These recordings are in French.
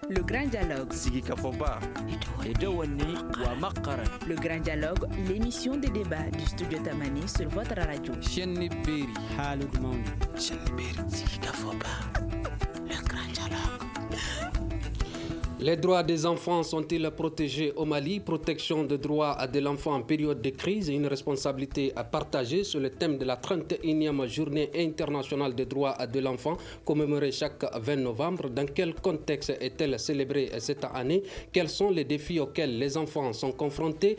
Le grand dialogue. Sigi Kafoba. Edouani Ouamakara. Le grand dialogue, l'émission de débat du studio Tamani sur votre radio. Chenni Beri. Halud Mauni. Chenni Beri. Sigi Kafoba. Le grand dialogue. Les droits des enfants sont-ils protégés au Mali? Protection des droits de l'enfant en période de crise et une responsabilité à partager sur le thème de la 31e journée internationale des droits de l'enfant commémorée chaque 20 novembre. Dans quel contexte est-elle célébrée cette année? Quels sont les défis auxquels les enfants sont confrontés?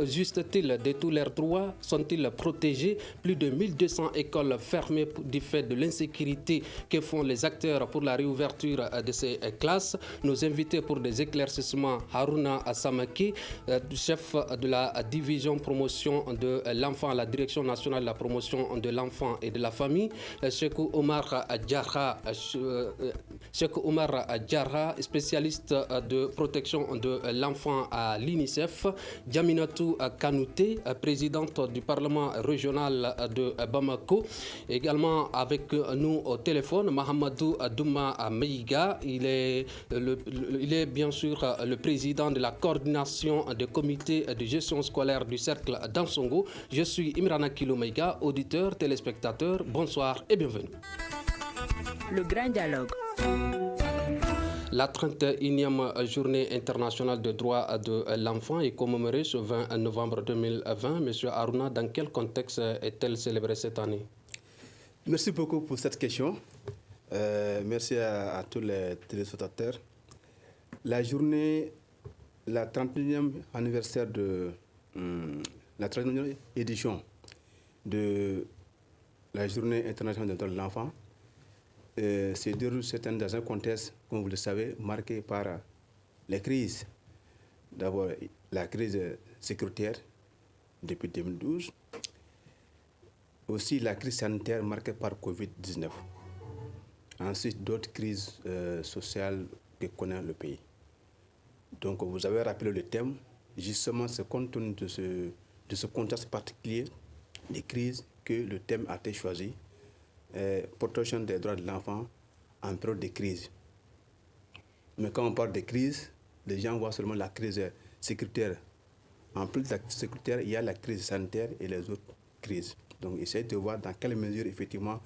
Justent-ils de tous leurs droits? Sont-ils protégés? Plus de 1200 écoles fermées du fait de l'insécurité que font les acteurs pour la réouverture de ces classes. Nos invités pour des éclaircissements, Haruna Assamaki, chef de la division promotion de l'enfant à la direction nationale de la promotion de l'enfant et de la famille, Cheikh Omar Djarra, spécialiste de protection de l'enfant à l'UNICEF, Djaminatou Kanouté, présidente du Parlement régional de Bamako, également avec nous au téléphone, Mahamadou Douma Meiga, il est bien sûr le président de la coordination des comités de gestion scolaire du Cercle d'Ansongo. Je suis Imrana Kilomeiga, auditeur, téléspectateur. Bonsoir et bienvenue. Le grand dialogue. La 31e journée internationale des droits de l'enfant est commémorée ce 20 novembre 2020. Monsieur Haruna, dans quel contexte est-elle célébrée cette année? Merci beaucoup pour cette question. Merci à tous les téléspectateurs. La journée, la 31e anniversaire de la 31e édition de la journée internationale des droits de l'enfant se déroule dans un contexte, comme vous le savez, marqué par les crises. D'abord, la crise sécuritaire depuis 2012. Aussi, la crise sanitaire marquée par Covid-19. Ensuite, d'autres crises sociales que connaît le pays. Donc, vous avez rappelé le thème. Justement, c'est compte tenu de ce contexte particulier des crises que le thème a été choisi. Protection des droits de l'enfant en période de crise. Mais quand on parle de crise, les gens voient seulement la crise sécuritaire. En plus de la crise sécuritaire, il y a la crise sanitaire et les autres crises. Donc, essayez de voir dans quelle mesure, effectivement,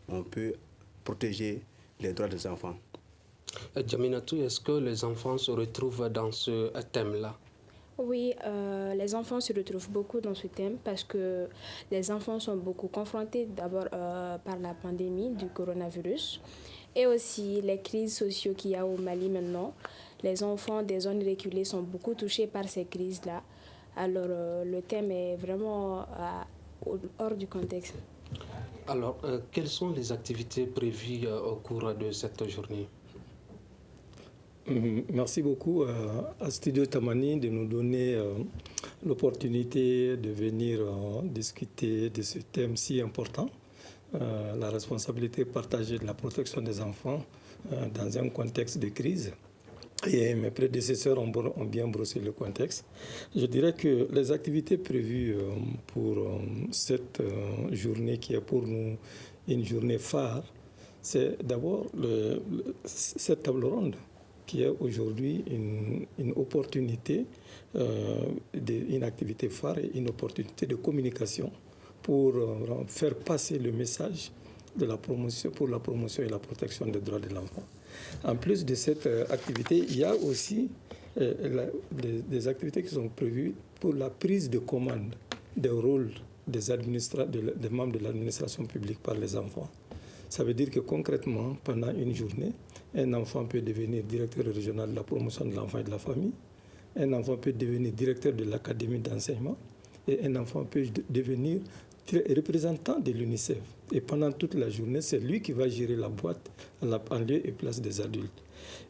on peut protéger les droits des enfants. Djaminatou, est-ce que les enfants se retrouvent dans ce thème-là? Oui, les enfants se retrouvent beaucoup dans ce thème parce que les enfants sont beaucoup confrontés d'abord par la pandémie du coronavirus et aussi les crises sociales qu'il y a au Mali maintenant. Les enfants des zones reculées sont beaucoup touchés par ces crises-là. Alors le thème est vraiment hors du contexte. Alors, quelles sont les activités prévues au cours de cette journée? Merci beaucoup à Studio Tamani de nous donner l'opportunité de venir discuter de ce thème si important, la responsabilité partagée de la protection des enfants dans un contexte de crise. Et mes prédécesseurs ont bien brossé le contexte. Je dirais que les activités prévues pour cette journée qui est pour nous une journée phare, c'est d'abord cette table ronde qui est aujourd'hui une opportunité, une activité phare et une opportunité de communication pour faire passer le message de la promotion, pour la promotion et la protection des droits de l'enfant. En plus de cette activité, il y a aussi des activités qui sont prévues pour la prise de commande des rôles des membres de l'administration publique par les enfants. Ça veut dire que concrètement, pendant une journée, un enfant peut devenir directeur régional de la promotion de l'enfant et de la famille, un enfant peut devenir directeur de l'académie d'enseignement et un enfant peut devenir représentant de l'UNICEF. Et pendant toute la journée, c'est lui qui va gérer la boîte en lieu et place des adultes.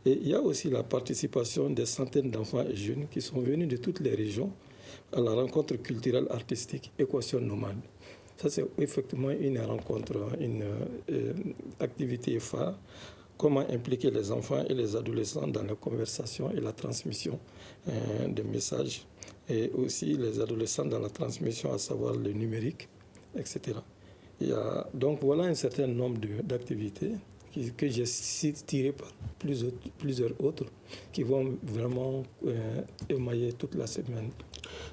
Et il y a aussi la participation des centaines d'enfants et jeunes qui sont venus de toutes les régions à la rencontre culturelle artistique Équation nomade. Ça, c'est effectivement une rencontre, une activité phare. Comment impliquer les enfants et les adolescents dans la conversation et la transmission des messages, et aussi les adolescents dans la transmission, à savoir le numérique, etc. Donc voilà un certain nombre d'activités que j'ai tirées par plusieurs autres qui vont vraiment émailler toute la semaine.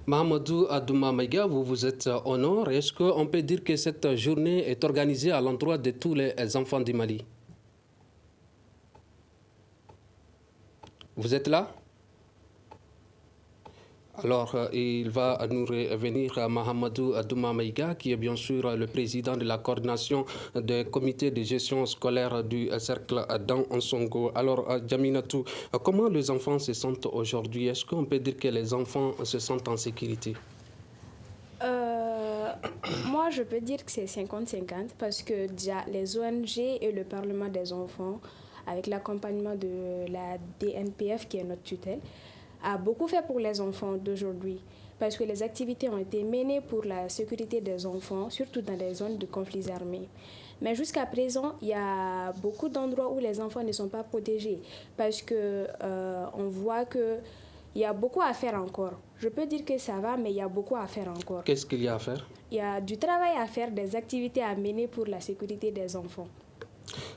Mahamadou Adouma Maïga, vous êtes au nord. Est-ce qu'on peut dire que cette journée est organisée à l'endroit de tous les enfants du Mali? Vous êtes là? Alors, il va nous revenir Mahamadou Adouma Maïga, qui est bien sûr le président de la coordination des comités de gestion scolaire du cercle d'Ansongo. Alors, Djaminatou, comment les enfants se sentent aujourd'hui? Est-ce qu'on peut dire que les enfants se sentent en sécurité? Moi, je peux dire que c'est 50-50 parce que déjà, les ONG et le Parlement des enfants, avec l'accompagnement de la DNPF, qui est notre tutelle, a beaucoup fait pour les enfants d'aujourd'hui parce que les activités ont été menées pour la sécurité des enfants, surtout dans les zones de conflits armés. Mais jusqu'à présent, il y a beaucoup d'endroits où les enfants ne sont pas protégés parce que on voit qu'il y a beaucoup à faire encore. Je peux dire que ça va, mais il y a beaucoup à faire encore. Qu'est-ce qu'il y a à faire? Il y a du travail à faire, des activités à mener pour la sécurité des enfants.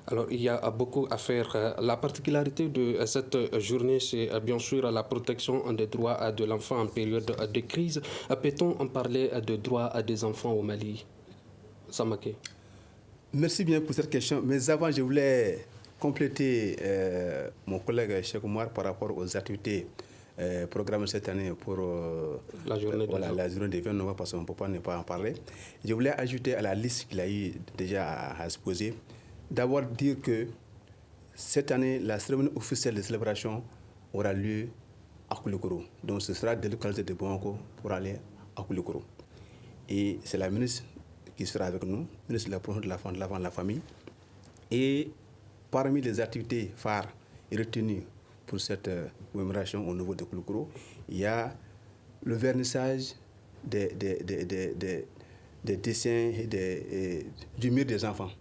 Alors, il y a beaucoup à faire. La particularité de cette journée, c'est bien sûr la protection des droits de l'enfant en période de crise. Peut-on en parler de droits des enfants au Mali? Samaké. Merci bien pour cette question. Mais avant, je voulais compléter mon collègue Cheikh Oumar par rapport aux activités programmées cette année pour la journée des 20 novembre, parce qu'on ne peut pas ne pas en parler. Je voulais ajouter à la liste qu'il a eu déjà à exposer. D'abord dire que cette année, la cérémonie officielle de célébration aura lieu à Koulikoro. Donc ce sera de localité de Bamako pour aller à Koulikoro. Et c'est la ministre qui sera avec nous, ministre de la promotion de l'enfant, de la famille. Et parmi les activités phares et retenues pour cette commémoration au niveau de Koulikoro, il y a le vernissage des dessins et du mur des enfants.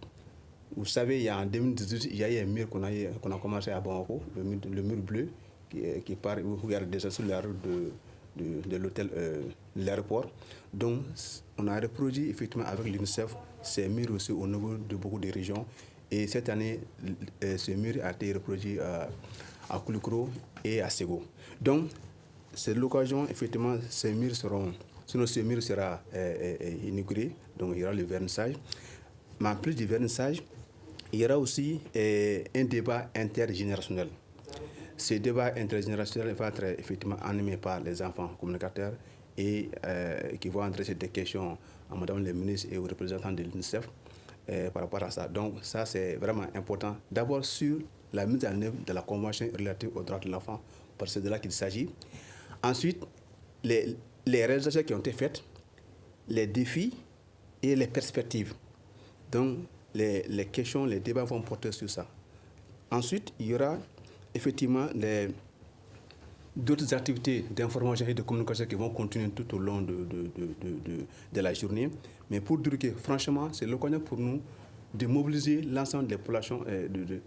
Vous savez, en 2018, il y a eu un mur qu'on a commencé à Bamako, le mur bleu, qui part, vous regardez déjà sur la route de l'hôtel, de l'aéroport. Donc, on a reproduit effectivement avec l'UNICEF ces murs aussi au niveau de beaucoup de régions. Et cette année, ce mur a été reproduit à Koulikoro et à Sego. Donc, c'est l'occasion, effectivement, ces murs sera inauguré, donc il y aura le vernissage. Mais en plus du vernissage, il y aura aussi un débat intergénérationnel. Ce débat intergénérationnel va être effectivement animé par les enfants communicateurs et qui vont adresser des questions à Madame le ministre et aux représentants de l'UNICEF par rapport à ça. Donc ça, c'est vraiment important. D'abord sur la mise en œuvre de la Convention relative aux droits de l'enfant, parce que c'est de là qu'il s'agit. Ensuite, les réalisations qui ont été faites, les défis et les perspectives. Donc, les questions, les débats vont porter sur ça. Ensuite, il y aura effectivement d'autres activités d'information et de communication qui vont continuer tout au long de la journée. Mais pour dire que, franchement, c'est l'occasion pour nous de mobiliser l'ensemble des populations,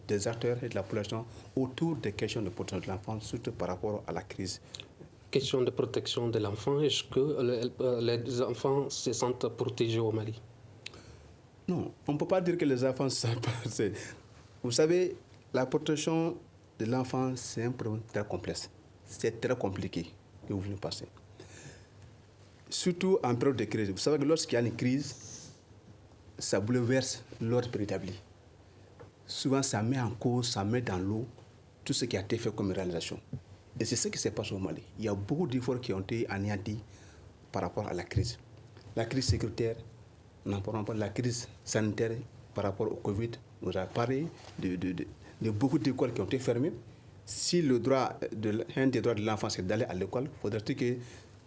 des acteurs et de la population autour des questions de protection de l'enfant, surtout par rapport à la crise. Question de protection de l'enfant, est-ce que les enfants se sentent protégés au Mali? Non, on ne peut pas dire que les enfants sont pas. Vous savez, la protection de l'enfant, c'est un problème très complexe. C'est très compliqué que vous venez passer. Surtout en période de crise. Vous savez que lorsqu'il y a une crise, ça bouleverse l'ordre préétabli. Souvent, ça met en cause, ça met dans l'eau tout ce qui a été fait comme réalisation. Et c'est ce qui se passe au Mali. Il y a beaucoup d'efforts qui ont été anéantis par rapport à la crise. La crise sécuritaire, on n'en parle pas de la crise sanitaire par rapport au Covid. On a parlé de beaucoup d'écoles qui ont été fermées. Si un des droits de l'enfant, c'est d'aller à l'école, il faudrait que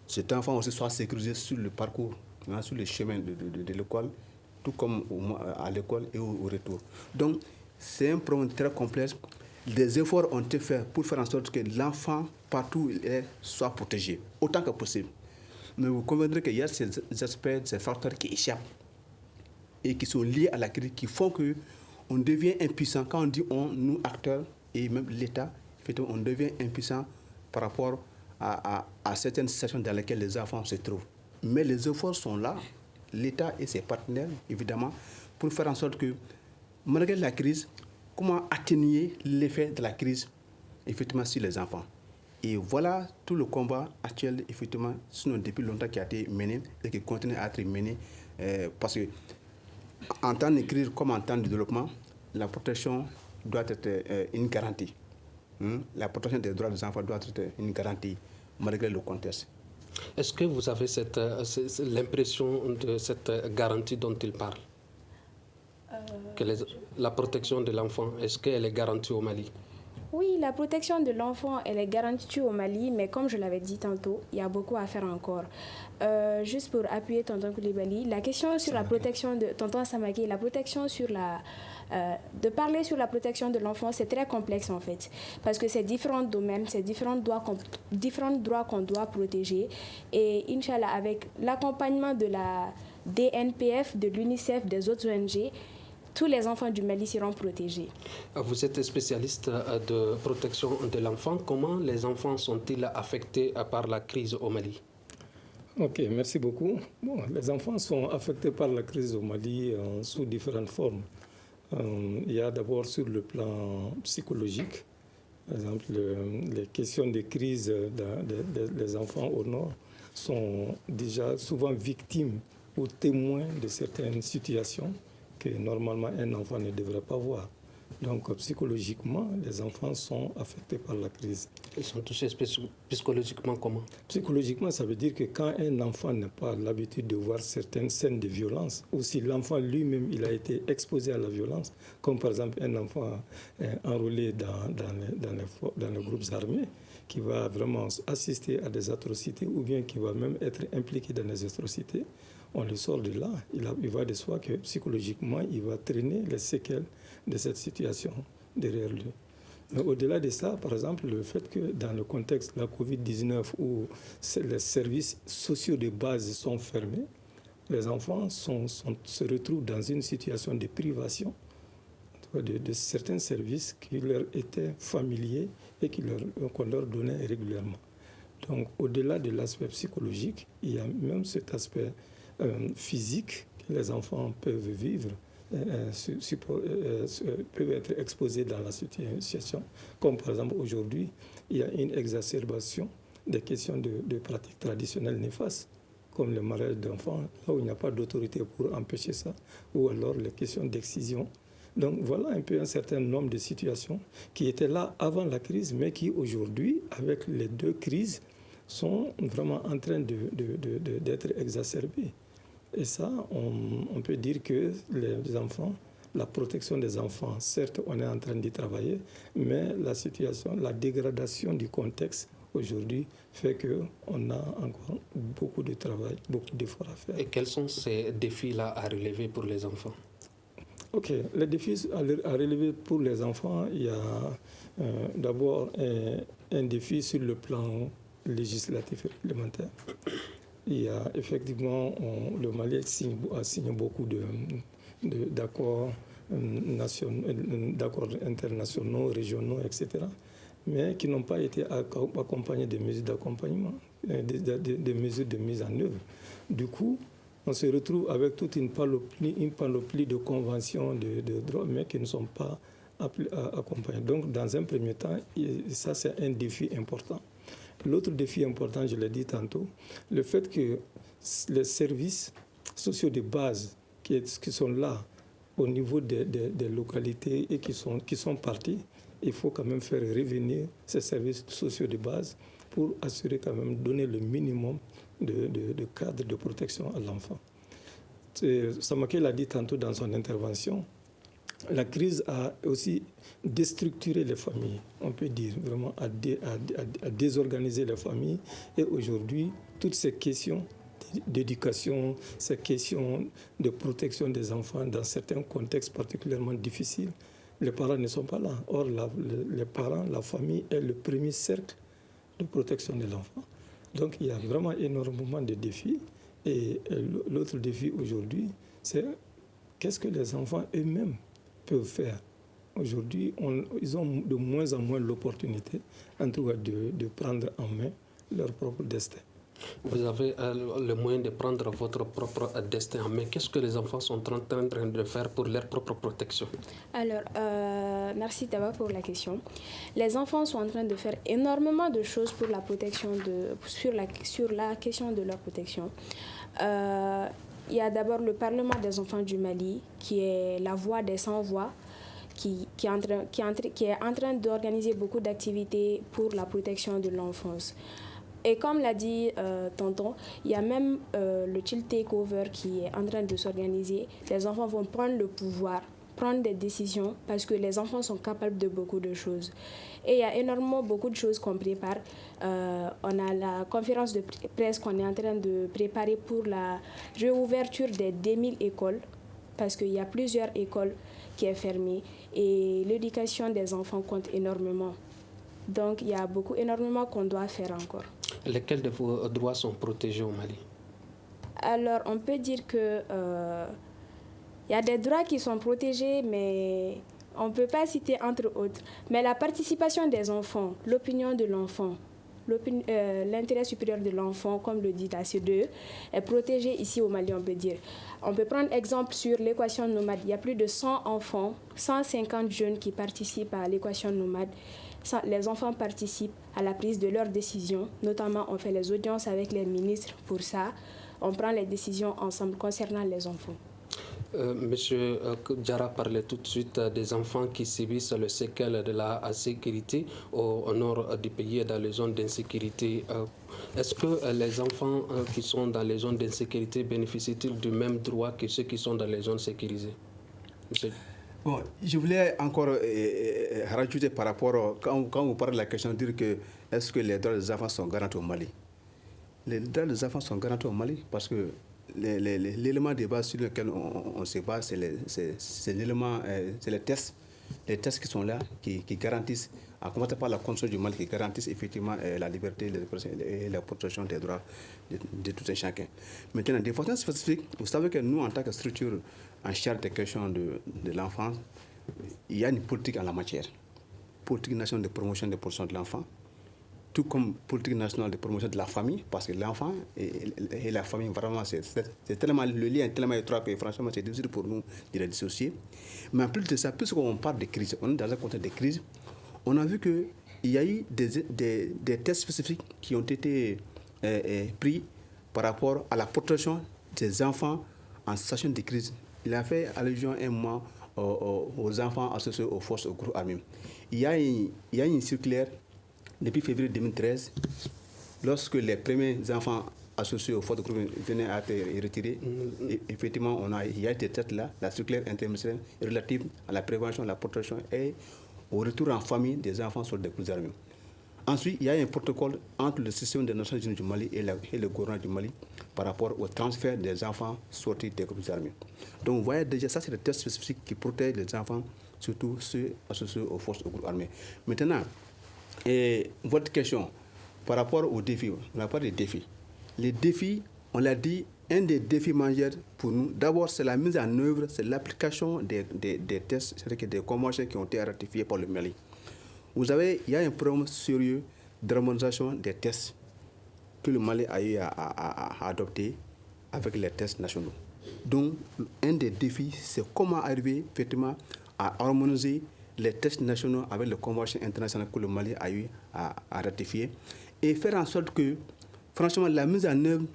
cet enfant aussi soit sécurisé sur le parcours, sur le chemin de l'école, tout comme à l'école et au retour. Donc, c'est un problème très complexe. Des efforts ont été faits pour faire en sorte que l'enfant, partout où il est, soit protégé, autant que possible. Mais vous conviendrez qu'il y a ces aspects, ces facteurs qui échappent et qui sont liés à la crise, qui font qu'on devient impuissant. Quand on dit on, nous acteurs et même l'État, on devient impuissant par rapport à certaines situations dans lesquelles les enfants se trouvent. Mais les efforts sont là, l'État et ses partenaires, évidemment, pour faire en sorte que, malgré la crise, comment atténuer l'effet de la crise, effectivement, sur les enfants. Et voilà tout le combat actuel, effectivement, sinon depuis longtemps qui a été mené et qui continue à être mené, parce que en temps de crise comme en temps de développement, la protection doit être une garantie. La protection des droits des enfants doit être une garantie, malgré le contexte. Est-ce que vous avez l'impression de cette garantie dont il parle la protection de l'enfant, est-ce qu'elle est garantie au Mali? Oui, la protection de l'enfant, elle est garantie au Mali, mais comme je l'avais dit tantôt, il y a beaucoup à faire encore. Juste pour appuyer Tonton Koulibaly, la question sur la protection de Tonton Samaki, la protection sur de parler sur la protection de l'enfant, c'est très complexe en fait, parce que c'est différents domaines, c'est différents droits qu'on doit protéger. Et Inch'Allah, avec l'accompagnement de la DNPF, de l'UNICEF, des autres ONG, tous les enfants du Mali seront protégés. Vous êtes spécialiste de protection de l'enfant. Comment les enfants sont-ils affectés par la crise au Mali? Ok, merci beaucoup. Bon, les enfants sont affectés par la crise au Mali sous différentes formes. Il y a d'abord sur le plan psychologique. Par exemple, les questions de crise des enfants au nord sont déjà souvent victimes ou témoins de certaines situations que normalement un enfant ne devrait pas voir. Donc psychologiquement, les enfants sont affectés par la crise. Ils sont touchés psychologiquement comment? Psychologiquement, ça veut dire que quand un enfant n'a pas l'habitude de voir certaines scènes de violence, ou si l'enfant lui-même il a été exposé à la violence, comme par exemple un enfant enrôlé dans les groupes armés, qui va vraiment assister à des atrocités, ou bien qui va même être impliqué dans des atrocités, on le sort de là. Il va de soi que psychologiquement, il va traîner les séquelles de cette situation derrière lui. Mais au-delà de ça, par exemple, le fait que dans le contexte de la COVID-19 où les services sociaux de base sont fermés, les enfants se retrouvent dans une situation de privation de certains services qui leur étaient familiers et qu'on leur donnait régulièrement. Donc, au-delà de l'aspect psychologique, il y a même cet aspect physique que les enfants peuvent vivre, peuvent être exposés dans la situation. Comme par exemple aujourd'hui, il y a une exacerbation des questions de pratiques traditionnelles néfastes, comme le mariage d'enfants, là où il n'y a pas d'autorité pour empêcher ça, ou alors les questions d'excision. Donc voilà un peu un certain nombre de situations qui étaient là avant la crise, mais qui aujourd'hui, avec les deux crises, sont vraiment en train d'être exacerbées. Et ça, on peut dire que les enfants, la protection des enfants, certes, on est en train d'y travailler, mais la situation, la dégradation du contexte aujourd'hui fait qu'on a encore beaucoup de travail, beaucoup d'efforts à faire. Et quels sont ces défis-là à relever pour les enfants? Ok, les défis à relever pour les enfants, il y a d'abord un défi sur le plan législatif et réglementaire. Il y a effectivement, le Mali a signé beaucoup d'accords internationaux, régionaux, etc., mais qui n'ont pas été accompagnés de mesures d'accompagnement, des mesures de mise en œuvre. Du coup, on se retrouve avec toute une panoplie de conventions de droits, mais qui ne sont pas accompagnées. Donc, dans un premier temps, ça, c'est un défi important. L'autre défi important, je l'ai dit tantôt, le fait que les services sociaux de base qui sont là au niveau des localités et qui sont partis, il faut quand même faire revenir ces services sociaux de base pour assurer quand même, donner le minimum de cadre de protection à l'enfant. Samake l'a dit tantôt dans son intervention, la crise a aussi déstructuré les familles, on peut dire, vraiment à désorganiser les familles. Et aujourd'hui, toutes ces questions d'éducation, ces questions de protection des enfants dans certains contextes particulièrement difficiles, les parents ne sont pas là. Or, les parents, la famille est le premier cercle de protection de l'enfant. Donc, il y a vraiment énormément de défis. Et l'autre défi aujourd'hui, c'est qu'est-ce que les enfants eux-mêmes peuvent faire. Aujourd'hui, ils ont de moins en moins l'opportunité, en tout cas, de prendre en main leur propre destin. Vous avez le moyen de prendre votre propre destin en main. Qu'est-ce que les enfants sont en train de faire pour leur propre protection? Alors, merci d'abord pour la question. Les enfants sont en train de faire énormément de choses pour la protection sur la question de leur protection. Il y a d'abord le Parlement des enfants du Mali, qui est la voix des sans-voix, qui est en train d'organiser beaucoup d'activités pour la protection de l'enfance. Et comme l'a dit tonton, il y a même le Chill Takeover qui est en train de s'organiser. Les enfants vont prendre le pouvoir, prendre des décisions, parce que les enfants sont capables de beaucoup de choses. Et il y a énormément beaucoup de choses qu'on prépare. On a la conférence de presse qu'on est en train de préparer pour la réouverture des 10 000 écoles, parce qu'il y a plusieurs écoles qui sont fermées et l'éducation des enfants compte énormément. Donc il y a énormément qu'on doit faire encore. Lesquels de vos droits sont protégés au Mali? Alors on peut dire que il y a des droits qui sont protégés, mais on ne peut pas citer entre autres. Mais la participation des enfants, l'opinion de l'enfant, l'intérêt supérieur de l'enfant, comme le dit la CEDE, est protégé ici au Mali, on peut dire. On peut prendre exemple sur l'équation nomade. Il y a plus de 100 enfants, 150 jeunes qui participent à l'équation nomade. Les enfants participent à la prise de leurs décisions. Notamment, on fait les audiences avec les ministres pour ça. On prend les décisions ensemble concernant les enfants. Monsieur Diarra parlait tout de suite des enfants qui subissent le séquel de la sécurité au nord du pays et dans les zones d'insécurité. Est-ce que les enfants qui sont dans les zones d'insécurité bénéficient-ils du même droit que ceux qui sont dans les zones sécurisées? Monsieur. Bon, je voulais encore rajouter par rapport, quand vous parlez de la question, dire que est-ce que les droits des enfants sont garantis au Mali? Les droits des enfants sont garantis au Mali parce que l'élément de base sur lequel on se base, c'est l'élément, c'est les tests qui sont là, qui garantissent, à commencer par la Constitution du Mali, qui garantissent effectivement la liberté et la protection des droits de tout un chacun. Maintenant, des façons spécifiques, vous savez que nous, en tant que structure en charge des questions de l'enfance, il y a une politique en la matière. Politique nationale de promotion et de protection de l'enfant, tout comme politique nationale de promotion de la famille, parce que l'enfant et la famille, vraiment, c'est tellement, le lien est tellement étroit que franchement, c'est difficile pour nous de les dissocier. Mais en plus de ça, puisqu'on parle de crise, on est dans un contexte de crise, on a vu qu'il y a eu des tests spécifiques qui ont été pris par rapport à la protection des enfants en situation de crise. Il a fait allusion un mois aux enfants associés aux forces, aux groupes armés. Il y a une circulaire depuis février 2013, lorsque les premiers enfants associés aux forces de groupe venaient à être retirés, effectivement, il y a des tests là, la circulaire interministérielle relative à la prévention, à la protection et au retour en famille des enfants sur des groupes armés. Ensuite, il y a un protocole entre le système des Nations Unies du Mali et le gouvernement du Mali par rapport au transfert des enfants sortis des groupes armés. Donc, vous voyez déjà, ça, c'est des tests spécifiques qui protègent les enfants, surtout ceux associés aux forces de groupes armés. Maintenant, et votre question par rapport aux défis, on a parlé des défis. Les défis, on l'a dit, un des défis majeurs pour nous, d'abord, c'est la mise en œuvre, c'est l'application des tests, c'est-à-dire des conventions qui ont été ratifiées par le Mali. Vous savez, il y a un problème sérieux d'harmonisation des tests que le Mali a eu à adopter avec les tests nationaux. Donc, un des défis, c'est comment arriver effectivement à harmoniser les tests nationaux avec les conventions internationales que le Mali a eu à ratifier et faire en sorte que, franchement, la mise en œuvre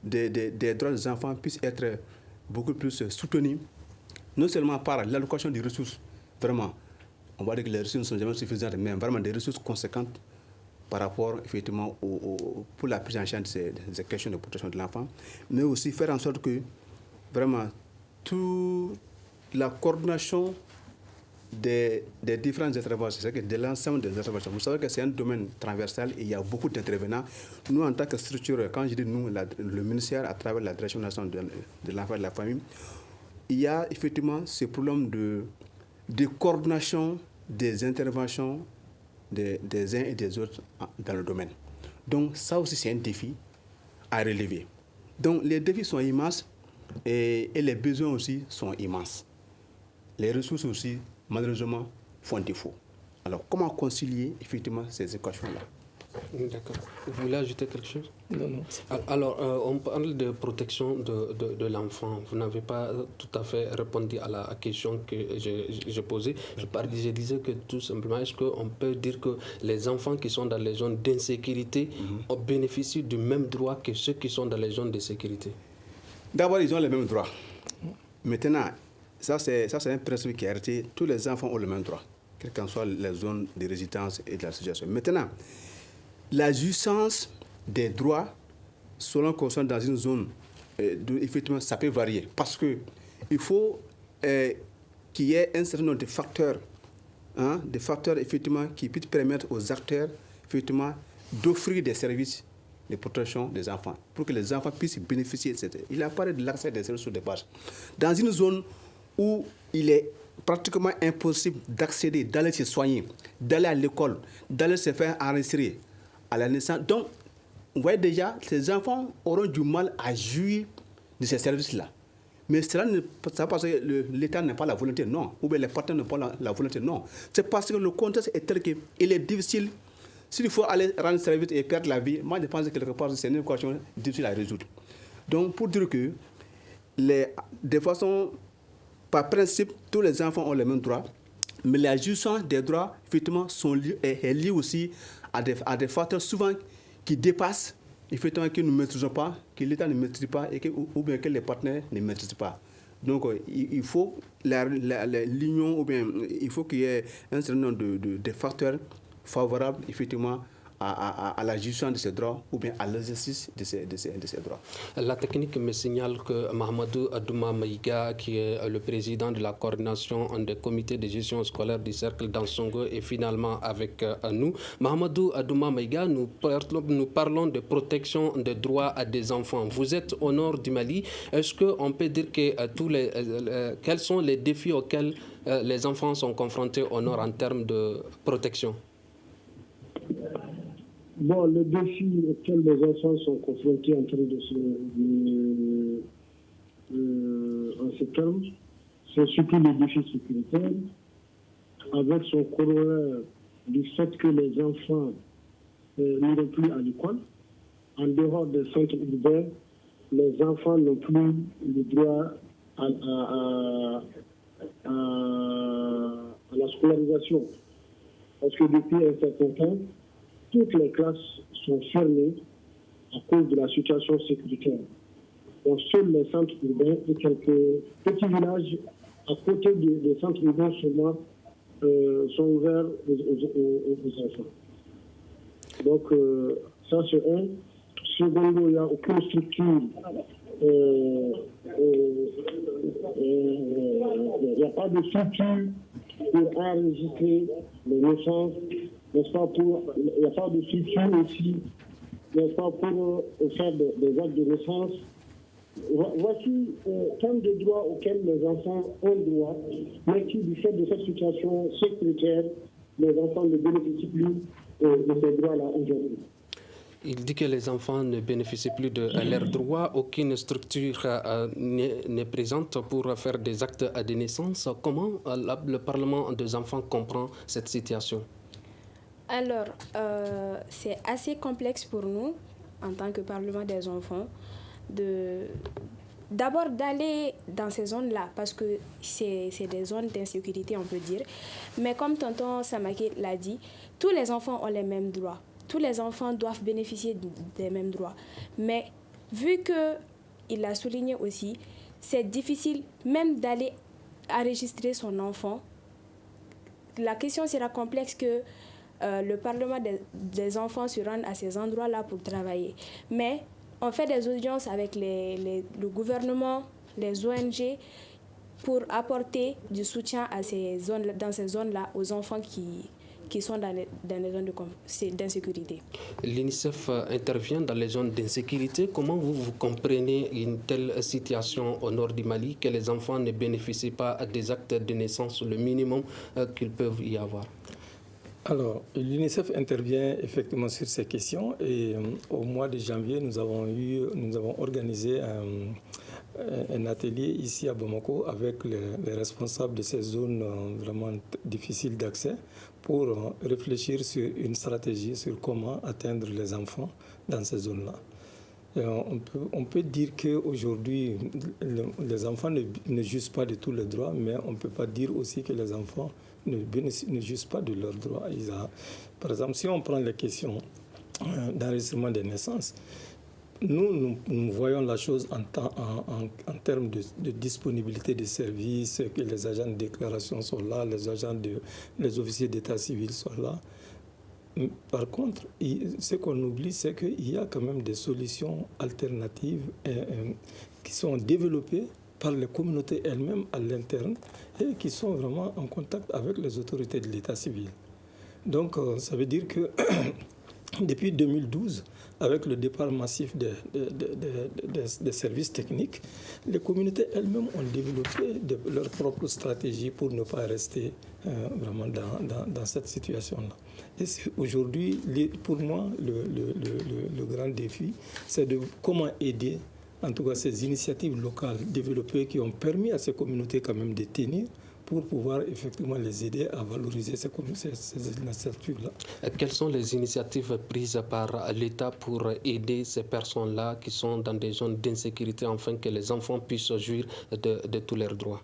des droits des enfants puisse être beaucoup plus soutenue, non seulement par l'allocation des ressources, vraiment, on va dire que les ressources ne sont jamais suffisantes, mais vraiment des ressources conséquentes par rapport, effectivement, pour la prise en charge de ces questions de protection de l'enfant, mais aussi faire en sorte que, vraiment, toute la coordination des différentes interventions, c'est-à-dire de l'ensemble des interventions. Vous savez que c'est un domaine transversal et il y a beaucoup d'intervenants. Nous, en tant que structure, quand je dis nous, le ministère, à travers la Direction nationale de l'enfant et de la famille, il y a effectivement ce problème de coordination des interventions des uns et des autres dans le domaine. Donc, ça aussi, c'est un défi à relever. Donc, les défis sont immenses et les besoins aussi sont immenses. Les ressources aussi, malheureusement, font défaut. Alors, comment concilier effectivement ces équations-là? D'accord. Vous voulez ajouter quelque chose? Non. Alors, on parle de protection de l'enfant. Vous n'avez pas tout à fait répondu à la question que j'ai posée. Je disais que tout simplement, est-ce qu'on peut dire que les enfants qui sont dans les zones d'insécurité bénéficient du même droit que ceux qui sont dans les zones de sécurité? D'abord, ils ont les mêmes droits. Maintenant, ça c'est un principe qui est arrêté. Tous les enfants ont le même droit, quelles qu'en soient les zones de résidence et de la situation. Maintenant, la jouissance des droits, selon qu'on soit dans une zone, effectivement, ça peut varier. Parce qu'il faut qu'il y ait un certain nombre de facteurs, effectivement, qui puissent permettre aux acteurs, effectivement, d'offrir des services de protection des enfants, pour que les enfants puissent bénéficier de cette... Il a parlé de l'accès des ressources de base. Dans une zone où il est pratiquement impossible d'accéder, d'aller se soigner, d'aller à l'école, d'aller se faire enregistrer à la naissance. Donc, vous voyez déjà, ces enfants auront du mal à jouir de ces services-là. Mais cela ne pas parce que l'État n'a pas la volonté, non. Ou bien les partenaires n'ont pas la volonté, non. C'est parce que le contexte est tel qu'il est difficile. S'il faut aller rendre service et perdre la vie, moi je pense que quelque part c'est une question difficile à résoudre. Donc, pour dire que, de façon, par principe, tous les enfants ont les mêmes droits, mais la jouissance des droits, effectivement, est liée aussi à des facteurs souvent qui dépassent, effectivement, que nous ne maîtrisons pas, que l'État ne maîtrise pas, ou bien que les partenaires ne maîtrisent pas. Donc, il faut l'union, ou bien il faut qu'il y ait un certain nombre de facteurs favorables, effectivement, à la gestion de ces droits ou bien à l'exercice de ces droits. La technique me signale que Mahamadou Adouma Maïga, qui est le président de la coordination des comités de gestion scolaire du cercle d'Ansongo, est finalement avec nous. Mahamadou Adouma Maïga, nous parlons de protection des droits des enfants. Vous êtes au nord du Mali. Est-ce qu'on peut dire que quels sont les défis auxquels les enfants sont confrontés au nord en termes de protection? Bon, le défi auquel les enfants sont confrontés en ces termes, c'est surtout le défi sécuritaire, avec son corollaire du fait que les enfants n'iront plus à l'école. En dehors des centres urbains, les enfants n'ont plus le droit à la scolarisation. Parce que depuis un certain temps, toutes les classes sont fermées à cause de la situation sécuritaire. Donc, seuls les centres urbains et quelques petits villages à côté des centres urbains seulement sont ouverts aux enfants. Donc, ça c'est un. Secondo, il n'y a aucune structure. Il n'y a pas de structure pour enregistrer les naissances. N'est-ce pas, il n'y a pas de structure aussi, n'est-ce pas, pour faire des actes de naissance. Voici tant de droits auxquels les enfants ont droit, mais qui, du fait de cette situation sécuritaire, les enfants ne bénéficient plus de ces droits-là aujourd'hui. Il dit que les enfants ne bénéficient plus de leurs droits, aucune structure n'est présente pour faire des actes de naissance. Comment le Parlement des enfants comprend cette situation? Alors, c'est assez complexe pour nous, en tant que Parlement des enfants, d'abord d'aller dans ces zones-là, parce que c'est des zones d'insécurité, on peut dire. Mais comme tonton Samake l'a dit, tous les enfants ont les mêmes droits. Tous les enfants doivent bénéficier des mêmes droits. Mais vu qu'il l'a souligné aussi, c'est difficile même d'aller enregistrer son enfant. La question sera complexe que le Parlement des enfants se rende à ces endroits-là pour travailler. Mais on fait des audiences avec le gouvernement, les ONG, pour apporter du soutien dans ces zones-là aux enfants qui sont dans les zones d'insécurité. L'UNICEF intervient dans les zones d'insécurité. Comment vous comprenez une telle situation au nord du Mali, que les enfants ne bénéficient pas des actes de naissance, le minimum qu'ils peuvent y avoir? Alors, l'UNICEF intervient effectivement sur ces questions et au mois de janvier, nous avons organisé un atelier ici à Bamako avec les responsables de ces zones vraiment difficiles d'accès pour réfléchir sur une stratégie sur comment atteindre les enfants dans ces zones-là. On peut dire qu'aujourd'hui, les enfants ne jouissent pas de tous les droits, mais on ne peut pas dire aussi que les enfants ne jouissent pas de leurs droits. Par exemple, si on prend les questions d'enregistrement des naissances, nous voyons la chose en termes de disponibilité des services, que les agents de déclaration sont là, les officiers d'état civil sont là. Par contre, ce qu'on oublie, c'est qu'il y a quand même des solutions alternatives qui sont développées par les communautés elles-mêmes à l'interne et qui sont vraiment en contact avec les autorités de l'état civil. Donc, ça veut dire que depuis 2012, avec le départ massif des services techniques, les communautés elles-mêmes ont développé leurs propres stratégies pour ne pas rester vraiment dans cette situation-là. Et aujourd'hui, pour moi, le grand défi, c'est de comment aider, en tout cas ces initiatives locales développées qui ont permis à ces communautés quand même de tenir, pour pouvoir effectivement les aider à valoriser ces initiatives-là. Quelles sont les initiatives prises par l'État pour aider ces personnes-là qui sont dans des zones d'insécurité afin que les enfants puissent jouir de tous leurs droits?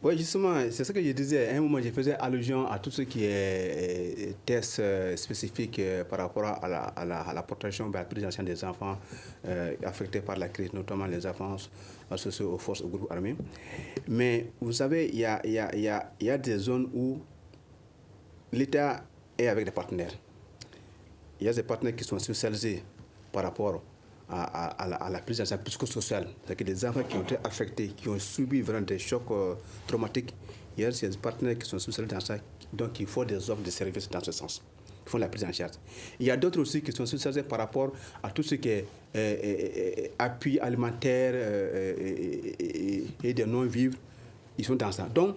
Oui, justement, c'est ce que je disais. À un moment, je faisais allusion à tout ce qui est tests spécifiques par rapport à la protection, à la prise en charge des enfants affectés par la crise, notamment les enfants associés aux forces, aux groupes armés. Mais vous savez, il y a des zones où l'État est avec des partenaires. Il y a des partenaires qui sont spécialisés par rapport à la prise en charge psychosociale. C'est-à-dire que les enfants qui ont été affectés, qui ont subi vraiment des chocs traumatiques, il y a des partenaires qui sont spécialisés dans ça, donc il faut des offres de services dans ce sens. Ils font la prise en charge. Il y a d'autres aussi qui sont spécialisés par rapport à tout ce qui est appui alimentaire et des non-vivres. Ils sont dans ça. Donc,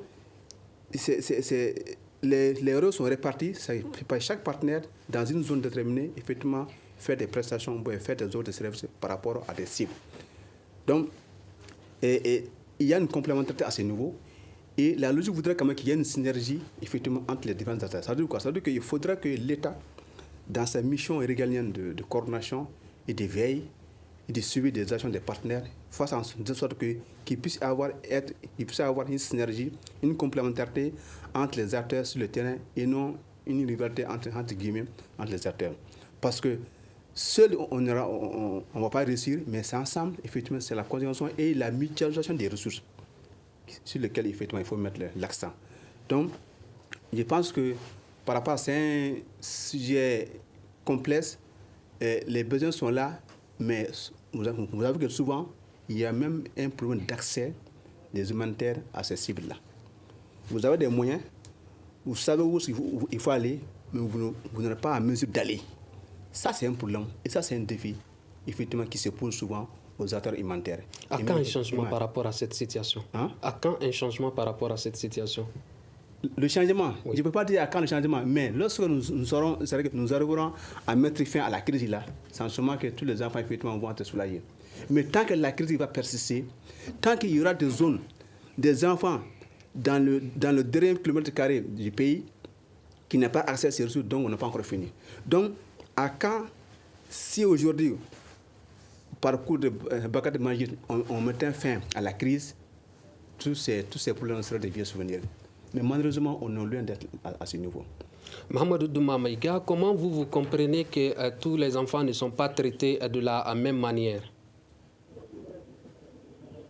les rôles sont répartis. Chaque partenaire, dans une zone déterminée, effectivement, faire des prestations, faire des autres services par rapport à des cibles. Donc, il y a une complémentarité à ce niveau. Et la logique voudrait quand même qu'il y ait une synergie, effectivement, entre les différentes acteurs. Ça veut dire quoi? Ça veut dire qu'il faudra que l'État, dans sa mission régalienne de coordination et de veille et de suivi des actions des partenaires, fasse en sorte qu'il puisse avoir une synergie, une complémentarité entre les acteurs sur le terrain et non une rivalité entre guillemets entre les acteurs. Parce que seul, on ne va pas réussir, mais c'est ensemble, effectivement, c'est la conjugaison et la mutualisation des ressources sur lesquelles, effectivement, il faut mettre l'accent. Donc, je pense que par rapport à un sujet complexe, les besoins sont là, mais vous avez que souvent, il y a même un problème d'accès des humanitaires à ces cibles-là. Vous avez des moyens, vous savez où il faut aller, mais vous n'êtes pas en mesure d'aller. Ça, c'est un problème. Et ça, c'est un défi, effectivement, qui se pose souvent aux acteurs humanitaires. À quand un changement par rapport à cette situation? À quand un changement par rapport à cette situation? Le changement, oui. Je ne peux pas dire à quand le changement, mais lorsque nous arriverons à mettre fin à la crise là, c'est en ce moment que tous les enfants, effectivement, vont être soulagés. Mais tant que la crise va persister, tant qu'il y aura des zones, des enfants dans le dernier kilomètre carré du pays qui n'ont pas accès à ces ressources, donc on n'a pas encore fini. Donc, à quand, si aujourd'hui, parcours de Bakar Majid, on mettait fin à la crise, tous ces problèmes seraient des vieux souvenirs. Mais malheureusement, on est loin d'être à ce niveau. Mohamed Douma Maïga, comment vous comprenez que tous les enfants ne sont pas traités de la même manière?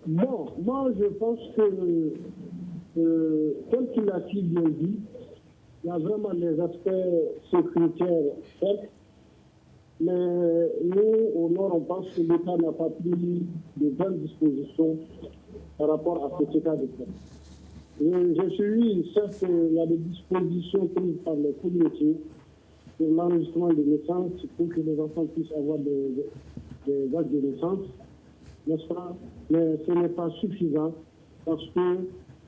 Bon, moi je pense que, comme tu l'as si bien dit, il y a vraiment les aspects sécuritaires faits. Mais nous, au Nord, on pense que l'État n'a pas pris de bonnes dispositions par rapport à cet état de fait. Je suis, certes, il y a des dispositions prises par les communautés pour l'enregistrement des naissances, pour que les enfants puissent avoir des actes de naissance, n'est-ce pas? Mais ce n'est pas suffisant parce qu'il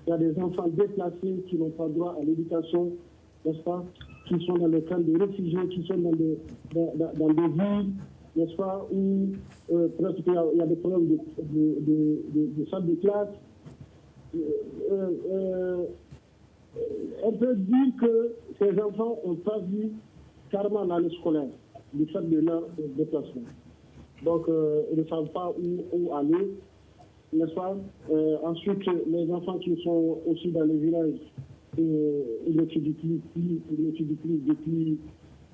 y a des enfants déplacés qui n'ont pas droit à l'éducation, n'est-ce pas? Qui sont dans les camps de réfugiés, qui sont dans des villes n'est-ce pas, où peut-être il y a des problèmes de salle de classe. On peut dire que ces enfants ont pas vu carrément l'année scolaire du fait de leur déplacement. Donc, ils ne savent pas où aller, n'est-ce pas? Ensuite, les enfants qui sont aussi dans les villages, ils n'étudient plus depuis,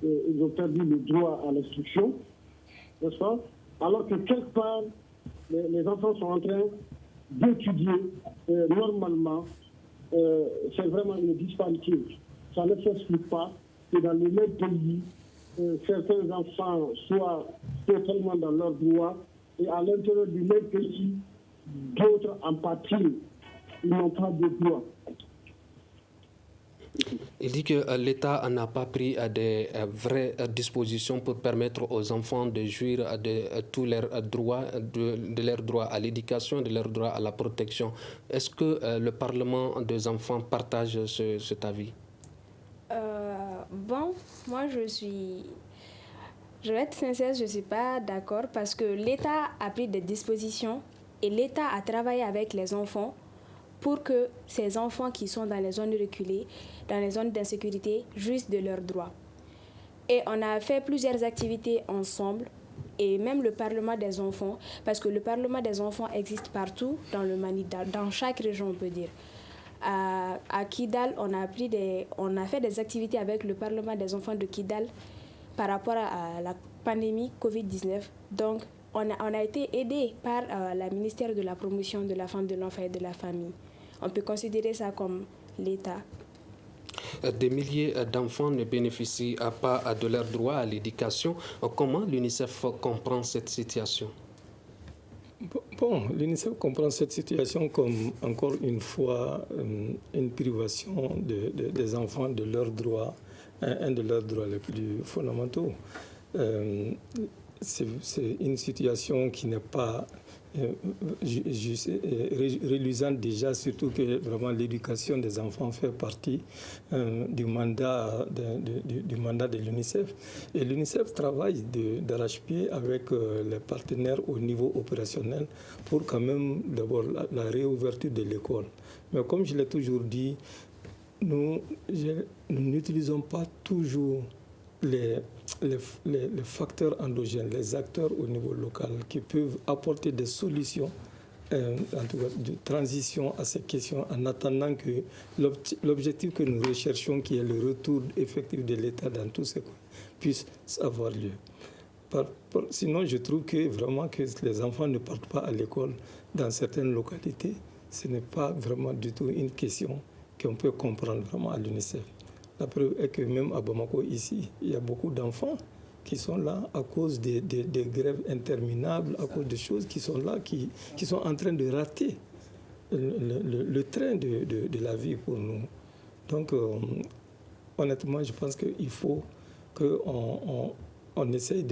ils ont perdu le droit à l'instruction, n'est-ce pas? Alors que quelque part, les enfants sont en train d'étudier normalement. C'est vraiment une disparité. Ça ne s'explique pas que dans le même pays, certains enfants soient totalement dans leurs droits et à l'intérieur du même pays, d'autres en partie, ils n'ont pas de droits. Il dit que l'État n'a pas pris des vraies dispositions pour permettre aux enfants de jouir de tous leurs droits, de leurs droits à l'éducation, de leurs droits à la protection. Est-ce que le Parlement des enfants partage cet avis? Bon, moi je vais être sincère, je ne suis pas d'accord parce que l'État a pris des dispositions et l'État a travaillé avec les enfants pour que ces enfants qui sont dans les zones reculées, dans les zones d'insécurité, jouissent de leurs droits. Et on a fait plusieurs activités ensemble, et même le Parlement des enfants, parce que le Parlement des enfants existe partout dans le Mali, dans chaque région on peut dire. À Kidal, on a fait des activités avec le Parlement des enfants de Kidal par rapport à la pandémie Covid-19. Donc, on a été aidé par le ministère de la promotion de la femme, de l'enfant et de la famille. On peut considérer ça comme l'État. Des milliers d'enfants ne bénéficient pas de leur droit à l'éducation. Comment l'UNICEF comprend cette situation? Bon, l'UNICEF comprend cette situation comme, encore une fois, une privation des enfants de leurs droits, un de leurs droits les plus fondamentaux. C'est une situation qui n'est pas reluisante déjà, surtout que vraiment l'éducation des enfants fait partie du mandat de l'UNICEF. Et l'UNICEF travaille d'arrache-pied avec les partenaires au niveau opérationnel pour quand même d'abord la réouverture de l'école. Mais comme je l'ai toujours dit, nous n'utilisons pas toujours les facteurs endogènes, les acteurs au niveau local qui peuvent apporter des solutions, en tout cas de transition à ces questions, en attendant que l'objectif que nous recherchons, qui est le retour effectif de l'État dans tous ces coins, puisse avoir lieu. Sinon, je trouve que vraiment que les enfants ne partent pas à l'école dans certaines localités. Ce n'est pas vraiment du tout une question qu'on peut comprendre vraiment à l'UNICEF. La preuve est que même à Bamako, ici, il y a beaucoup d'enfants qui sont là à cause des grèves interminables, à cause de choses qui sont là, qui sont en train de rater le train de la vie pour nous. Donc, honnêtement, je pense qu'il faut qu'on essaye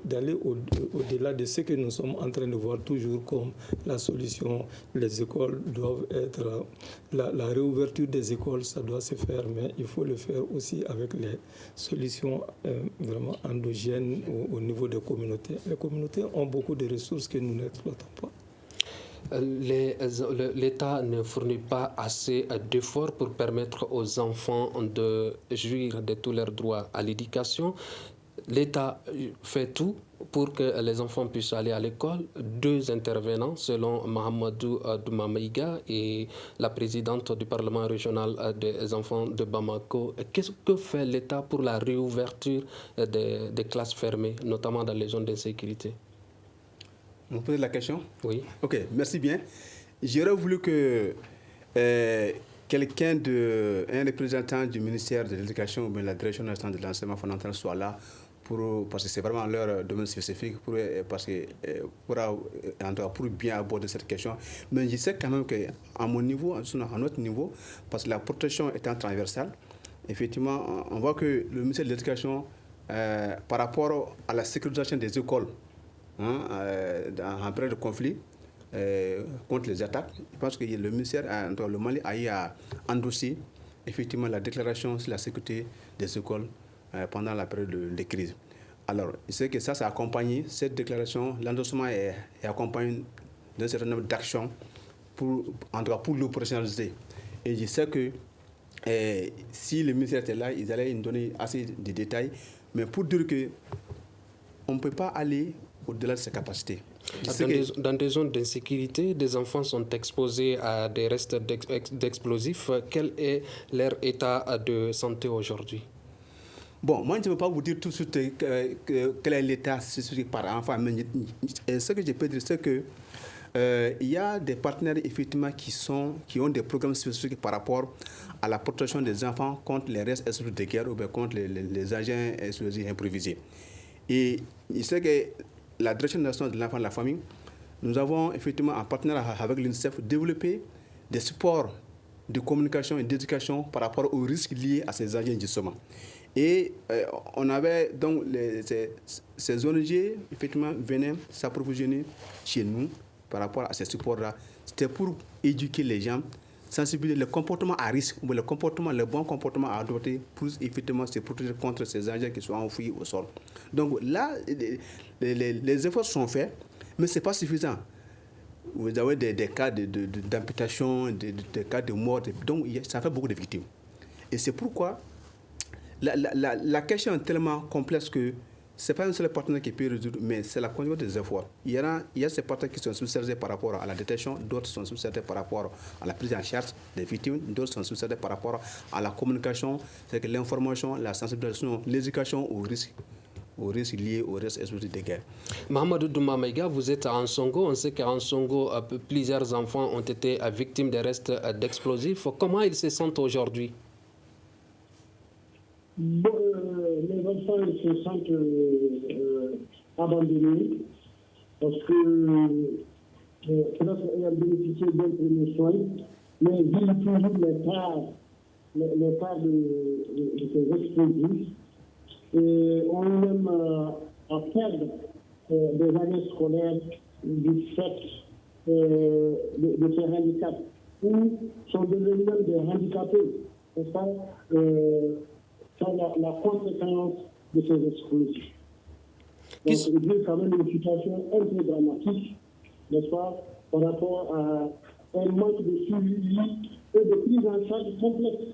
d'aller au-delà de ce que nous sommes en train de voir toujours comme la solution. Les écoles doivent être... La réouverture des écoles, ça doit se faire, mais il faut le faire aussi avec les solutions vraiment endogènes au niveau des communautés. Les communautés ont beaucoup de ressources que nous n'exploitons pas. L'État ne fournit pas assez d'efforts pour permettre aux enfants de jouir de tous leurs droits à l'éducation. L'État fait tout pour que les enfants puissent aller à l'école. 2 intervenants, selon Mahamadou Doumamaïga et la présidente du Parlement régional des enfants de Bamako. Qu'est-ce que fait l'État pour la réouverture des classes fermées, notamment dans les zones d'insécurité? Vous posez la question? Oui. Ok, merci bien. J'aurais voulu que un représentant du ministère de l'Éducation ou de la Direction nationale de l'enseignement fondamental soit là, parce que c'est vraiment leur domaine spécifique, pour bien aborder cette question. Mais je sais quand même qu'à mon niveau, à notre niveau, parce que la protection étant transversale, effectivement, on voit que le ministère de l'Éducation, par rapport à la sécurisation des écoles, en période de conflit, contre les attaques, je pense que le ministère, le Mali, a endossé effectivement la déclaration sur la sécurité des écoles pendant la période de crise. Alors, je sais que ça accompagné, cette déclaration, l'endossement est accompagné d'un certain nombre d'actions en tout cas pour l'opérationnaliser. Et je sais que si le ministère était là, ils allaient nous donner assez de détails. Mais pour dire qu'on ne peut pas aller au-delà de ses capacités. Dans des zones d'insécurité, des enfants sont exposés à des restes d'explosifs. Quel est leur état de santé aujourd'hui? Bon, moi, je ne peux pas vous dire tout de suite quel est l'état spécifique par enfant. Mais ce que je peux dire, c'est que il y a des partenaires effectivement qui ont des programmes spécifiques par rapport à la protection des enfants contre les restes explosifs de guerre ou bien contre les agents explosifs improvisés. Et il sait que la Direction nationale de l'enfant et de la famille, nous avons effectivement en partenariat avec l'UNICEF développé des supports de communication et d'éducation par rapport aux risques liés à ces agents justement. Et on avait donc ces ONG effectivement venaient s'approvisionner chez nous par rapport à ces supports-là. C'était pour éduquer les gens, sensibiliser le comportement à risque, ou le bon comportement à adopter pour effectivement se protéger contre ces agents qui sont enfouis au sol. Donc là, les efforts sont faits, mais ce n'est pas suffisant. Vous avez des cas d'amputation, des cas de mort, donc ça fait beaucoup de victimes. Et c'est pourquoi la question est tellement complexe que ce n'est pas un seul partenaire qui peut résoudre, mais c'est la conjugaison des efforts. Il y a ces partenaires qui sont sous-servés par rapport à la détection, d'autres sont sous-servés par rapport à la prise en charge des victimes, d'autres sont sous-servés par rapport à la communication, c'est que l'information, la sensibilisation, l'éducation aux risques liés aux risques explosifs de guerre. Mahamadou Doumamaïga, vous êtes à Ansongo. On sait qu'à Ansongo, plusieurs enfants ont été victimes des restes d'explosifs. Comment ils se sentent aujourd'hui? Bon, les enfants se sentent abandonnés parce que peut-être ils ont bénéficié d'un premier soin, mais vivent toujours les parts de ces explosifs et on est même à perdre des années scolaires du fait de ces handicaps ou sont devenus même des handicapés. C'est ça la conséquence de ces explosifs. Donc, il y a quand même une situation un peu dramatique, n'est-ce pas, par rapport à un manque de suivi et de prise en charge complexe.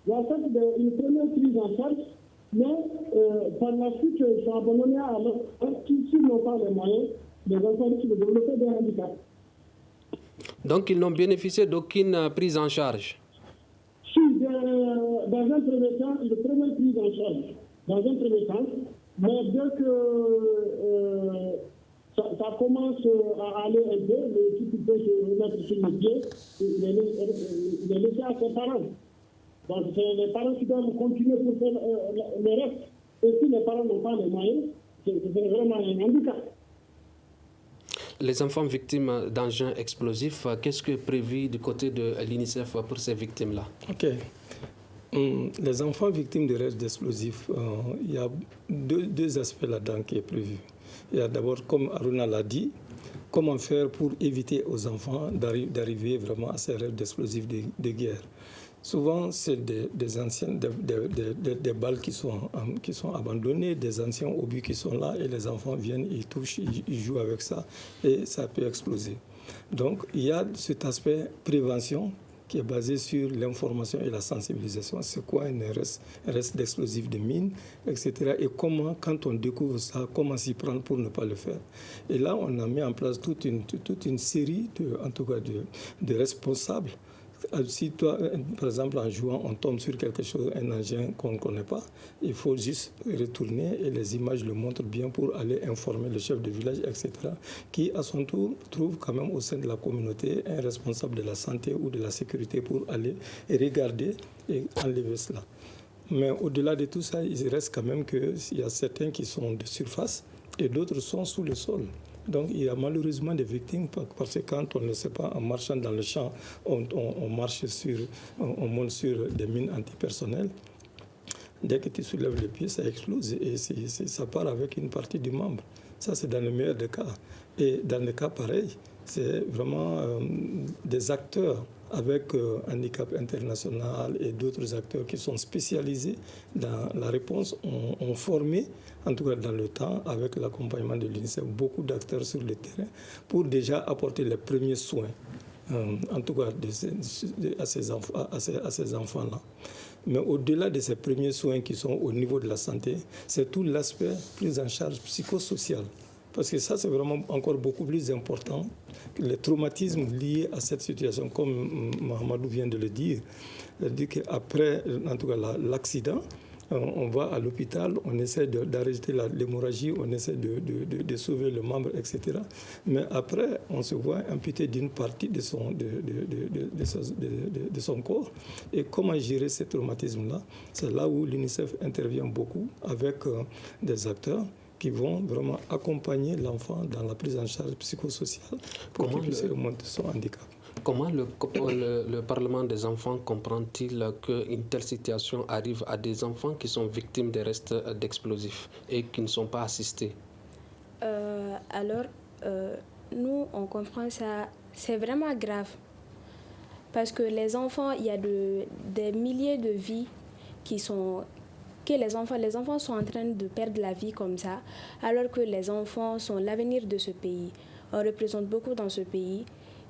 Il y a en fait une première prise en charge, mais par la suite, ils sont abandonnés à l'autre. S'ils n'ont pas les moyens, les enfants risquent de développer des handicaps. Donc, ils n'ont bénéficié d'aucune prise en charge? Si, dans un premier temps, une première prise en charge, dans un premier temps, mais dès que ça commence à aller un peu, l'équipe peut se remettre sur le pied, il est laissé à ses parents. Donc c'est les parents qui doivent continuer pour faire le reste. Et si les parents n'ont pas les moyens, c'est vraiment un handicap. Les enfants victimes d'engins explosifs, qu'est-ce que est prévu du côté de l'UNICEF pour ces victimes-là? Ok. Les enfants victimes de restes d'explosifs, il y a deux aspects là-dedans qui est prévu. Il y a d'abord, comme Aruna l'a dit, comment faire pour éviter aux enfants d'arriver vraiment à ces restes d'explosifs de guerre. Souvent, c'est des balles qui sont abandonnées, des anciens obus qui sont là, et les enfants viennent, ils touchent, ils jouent avec ça, et ça peut exploser. Donc, il y a cet aspect prévention qui est basé sur l'information et la sensibilisation. C'est quoi un reste d'explosifs de mines, etc. Et comment, quand on découvre ça, comment s'y prendre pour ne pas le faire. Et là, on a mis en place toute une série de responsables. Si toi, par exemple, en jouant, on tombe sur quelque chose, un engin qu'on ne connaît pas, il faut juste retourner et les images le montrent bien pour aller informer le chef de village, etc., qui, à son tour, trouve quand même au sein de la communauté un responsable de la santé ou de la sécurité pour aller regarder et enlever cela. Mais au-delà de tout ça, il reste quand même qu'il y a certains qui sont de surface et d'autres sont sous le sol. Donc il y a malheureusement des victimes parce que quand on ne sait pas, en marchant dans le champ, on monte sur des mines antipersonnelles. Dès que tu soulèves les pieds, ça explose et ça part avec une partie du membre. Ça, c'est dans le meilleur des cas. Et dans le cas pareil, c'est vraiment des acteurs avec Handicap International et d'autres acteurs qui sont spécialisés dans la réponse, ont formé, en tout cas dans le temps, avec l'accompagnement de l'UNICEF, beaucoup d'acteurs sur le terrain pour déjà apporter les premiers soins, en tout cas à ces enfants-là. Mais au-delà de ces premiers soins qui sont au niveau de la santé, c'est tout l'aspect prise en charge psychosociale. Parce que ça, c'est vraiment encore beaucoup plus important que les traumatismes liés à cette situation. Comme Mahamadou vient de le dire, dit qu'après, en tout cas, l'accident, on va à l'hôpital, on essaie d'arrêter l'hémorragie, on essaie de sauver le membre, etc. Mais après, on se voit amputé d'une partie de son corps. Et comment gérer ces traumatismes-là? C'est là où l'UNICEF intervient beaucoup avec des acteurs qui vont vraiment accompagner l'enfant dans la prise en charge psychosociale pour qu'il puisse remonter son handicap. Comment le Parlement des enfants comprend-il qu'une telle situation arrive à des enfants qui sont victimes des restes d'explosifs et qui ne sont pas assistés? Nous, on comprend ça. C'est vraiment grave. Parce que les enfants, il y a des milliers de vies que les enfants sont en train de perdre la vie comme ça, alors que les enfants sont l'avenir de ce pays. On représente beaucoup dans ce pays.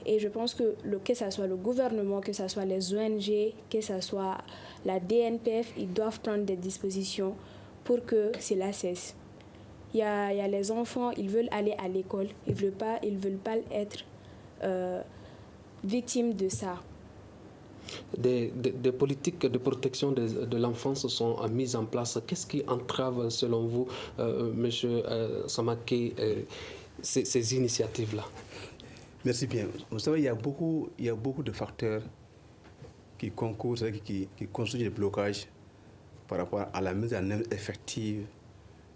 Et je pense que ce soit le gouvernement, que ce soit les ONG, que ce soit la DNPF, ils doivent prendre des dispositions pour que cela cesse. Il y a les enfants, ils veulent aller à l'école, ils veulent pas être victimes de ça. Des politiques de protection de l'enfance sont mises en place. Qu'est-ce qui entrave, selon vous, M. Samaké, ces initiatives-là? Merci bien. Vous savez, il y a beaucoup de facteurs qui concourent, qui constituent des blocages par rapport à la mise en œuvre effective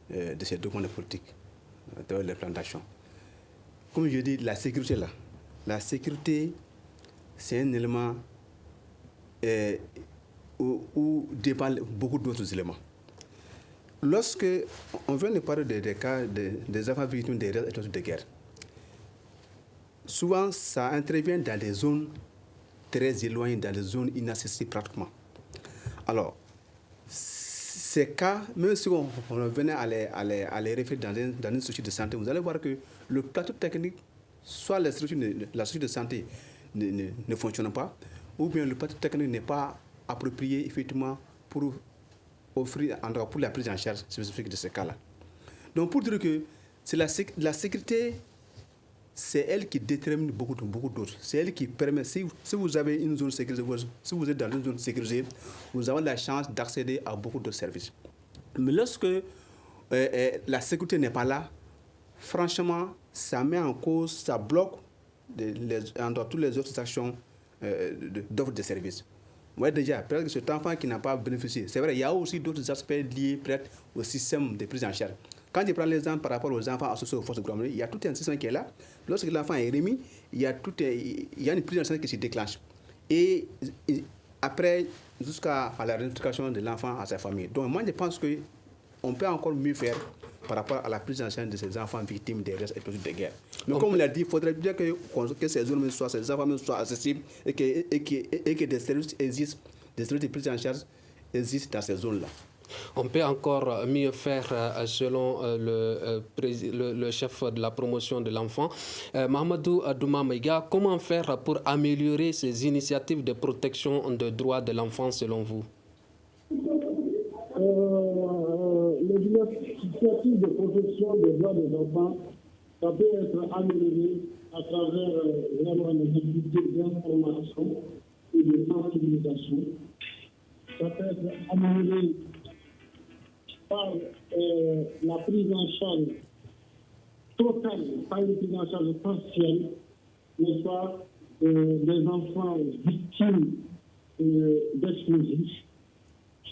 de ces documents de politique, de l'implantation. Comme je dis, la sécurité, c'est un élément où dépendent beaucoup d'autres éléments. Lorsque on vient de parler des cas des enfants victimes des restes de guerre, souvent ça intervient dans des zones très éloignées, dans des zones inaccessibles pratiquement. Alors, ces cas, même si on venait à les référer dans une structure de santé, vous allez voir que le plateau technique, soit la structure de santé ne fonctionne pas, ou bien le plateau technique n'est pas approprié effectivement pour offrir, pour la prise en charge spécifique de ces cas-là. Donc pour dire que c'est la sécurité, c'est elle qui détermine beaucoup d'autres. C'est elle qui permet, si vous avez une zone sécurisée, si vous êtes dans une zone sécurisée, vous avez la chance d'accéder à beaucoup de services. Mais lorsque la sécurité n'est pas là, franchement, ça met en cause, ça bloque toutes les autres actions d'offre de services. Moi déjà, peut-être que cet enfant qui n'a pas bénéficié, c'est vrai, il y a aussi d'autres aspects liés peut-être au système de prise en charge. Quand je prends l'exemple par rapport aux enfants associés aux forces de gouvernement, il y a tout un système qui est là. Lorsque l'enfant est remis, il y a une prise en charge qui se déclenche. Et après, jusqu'à la rééducation de l'enfant à sa famille. Donc moi, je pense qu'on peut encore mieux faire par rapport à la prise en charge de ces enfants victimes des restes explosifs de guerre. Mais comme on l'a dit, il faudrait bien que ces zones ces enfants soient accessibles et que des services existent, des services de prise en charge existent dans ces zones-là. On peut encore mieux faire selon le chef de la promotion de l'enfant, Mahamadou Douma Maïga. Comment faire pour améliorer ces initiatives de protection des droits de l'enfant selon vous? Les initiatives de protection des droits des enfants, ça peut être amélioré à travers les activités d'information et de sensibilisation. Ça peut être amélioré par la prise en charge totale, pas une prise en charge partielle, n'est-ce pas, des enfants victimes d'explosifs.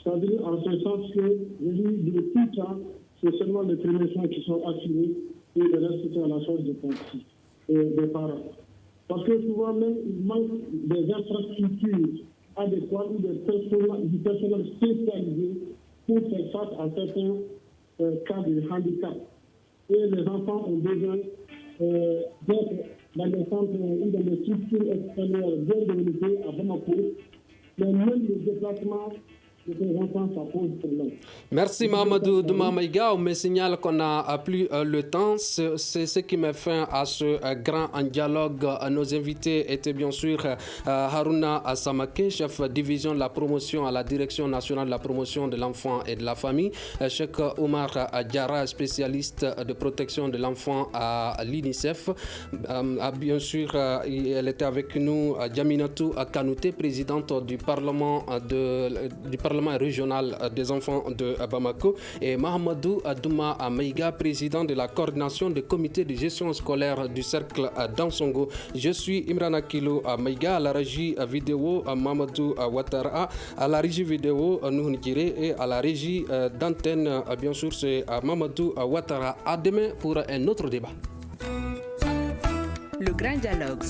C'est-à-dire en ce sens que, de tout temps, c'est seulement les premiers soins qui sont assurés et le reste c'est à la charge des parents. Parce que souvent même, il manque des infrastructures adéquates ou du personnel spécialisé pour faire face à certains cas de handicap. Et les enfants ont besoin d'être dans des centres ou dans des structures extérieures bien développées à Bamako, mais même les déplacements de ces enfants, ça pose problème. Merci Mahamadou Doumamaïga. On me signale qu'on n'a plus le temps. C'est ce qui met fin à ce grand dialogue. Nos invités étaient bien sûr Haruna Samake, chef division de la promotion à la Direction nationale de la promotion de l'enfant et de la famille, Cheikh Omar Diarra, spécialiste de protection de l'enfant à l'UNICEF. Bien sûr, elle était avec nous, Djaminatou Kanouté, présidente du Parlement régional des enfants de Bamako, et Mahamadou Douma Maïga, président de la coordination des comités de gestion scolaire du cercle d'Ansongo. Je suis Imran Akilo Maïga, à la régie vidéo Mamadou Ouattara, à la régie vidéo Nouhoun Giré, et à la régie d'antenne, bien sûr, c'est Mamadou Ouattara. À demain pour un autre débat. Le grand dialogue.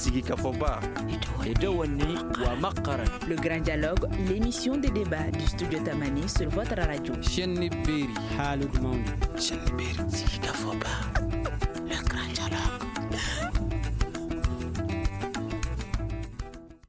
Le grand dialogue, l'émission des débats du studio Tamani sur votre radio.